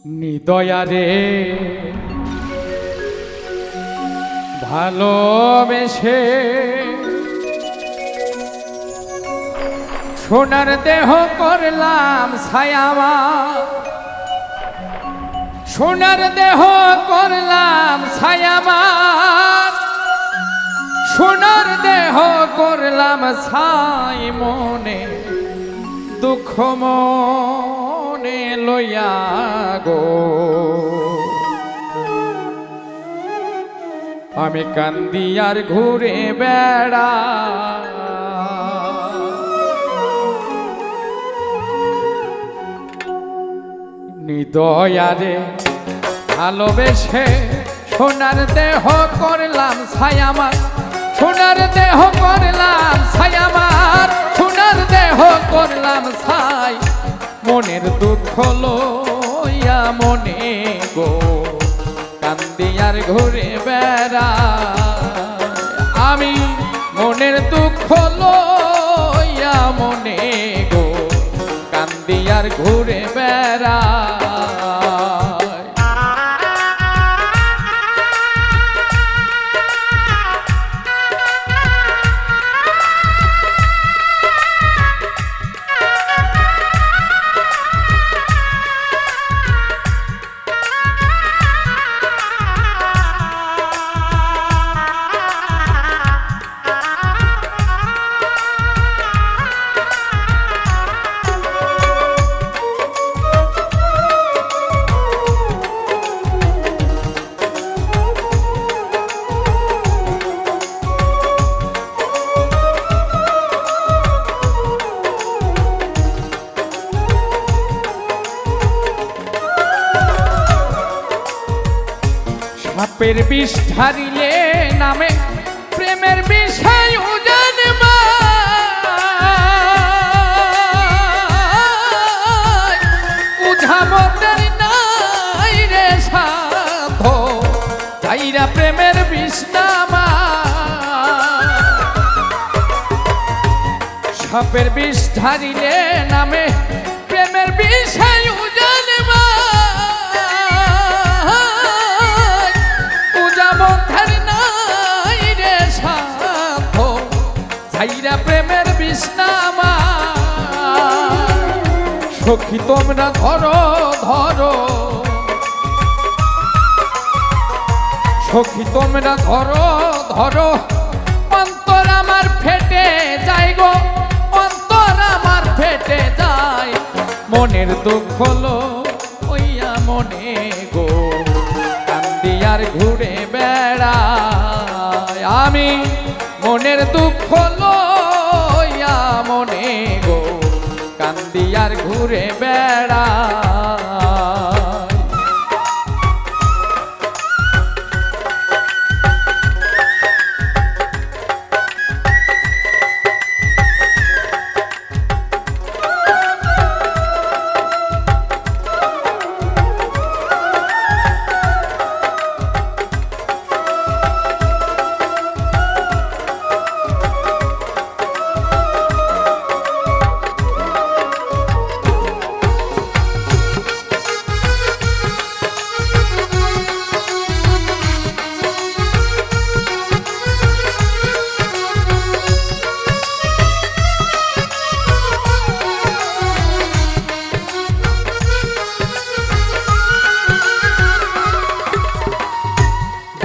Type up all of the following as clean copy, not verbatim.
নিদয়ারে ভালোবেসে সোনার দেহ করলাম ছায়ামা, সোনার দেহ করলাম ছায়ামা, সোনার দেহ করলাম ছাই মনে দুঃখ মনে লইয়া গো আমি কান্দি আর ঘুরে বেড়া। নিদয়ারে ভালোবেসে সোনার দেহ করলাম ছায়ামার, সোনার দেহ করলাম ছায়ামার, সোনার দেহ করলাম ছাই মনের দুঃখ লইয়া মনে গো কান্দি আর ঘুরে বেড়া। আমি মনের দুঃখ লইয়া মনে গো কান্দি আর ঘুরে বেড়া। সাপের বিষ ঢারিলে নামে প্রেমের বিষয় উজানবা, উঝামতের নাই রে সাধ তাইরা প্রেমের বিষ নামা। সাপের বিষ ঢারিলে নামে প্রেমের বিষয় উজানবা, প্রেমের বিষ্ণামা। সখী তোমরা ধরো ধরো, সখী তোমরা ধরো ধরো, অন্তর আমার ফেটে যায় গো, অন্তর আমার ফেটে যায় মনের দুঃখ লইয়া মনে গো কান্দি আর ঘুরে বেড়ায়। আমি মনের দুঃখ লইয়া মনে গো কান্দি আর ঘুরে বেড়া।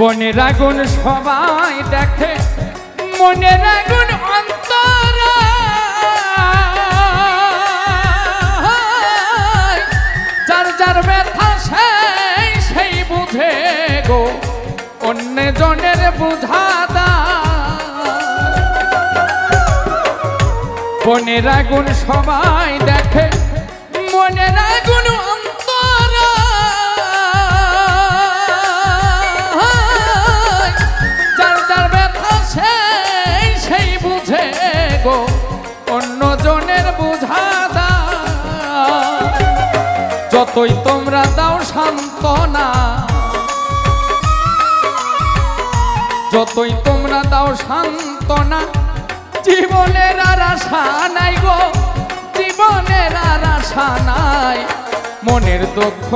বনের আগুন সবাই দেখে, মনের আগুন অন্তর, যার যার ব্যথা সেই সেই বুঝে গো অন্য জনের বুঝাদা। বনের আগুন সবাই দেখে, মনের আগুন অন্তর, গো অন্য জনের বুঝাদা। যতই তোমরা দাও সান্ত্বনা, যতই তোমরা দাও সান্ত্বনা, জীবনের আর আশা নাই গো, জীবনের আর আশা নাই মনের দুঃখ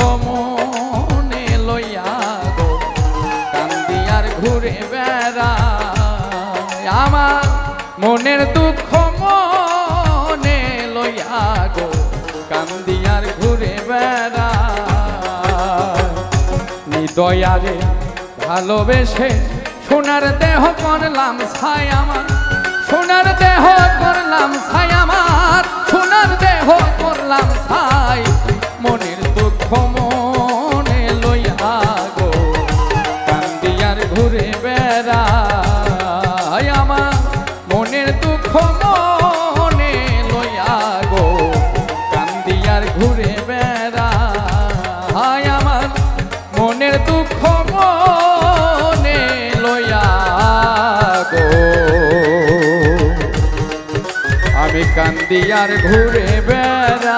দুঃখ মনে লইয়া গো কান্দিয়ার ঘুরে বেড়াই নিদয়ারে ভালোবেসে সোনার দেহ করলাম ছাই আমার সোনার দেহ করলাম ছাই আমার সোনার দেহ করলাম ছাই মনের দুঃখ মনে লইয়া গো কান্দিয়ার ঘুরে বেড়াই আমার মনের দুঃখ মনে লইয়া গো কান্দিয়ার ঘুরে বেড়াই আমার মনের দুঃখ মনে লইয়া গো আমি কান্দিয়ার ঘুরে বেড়াই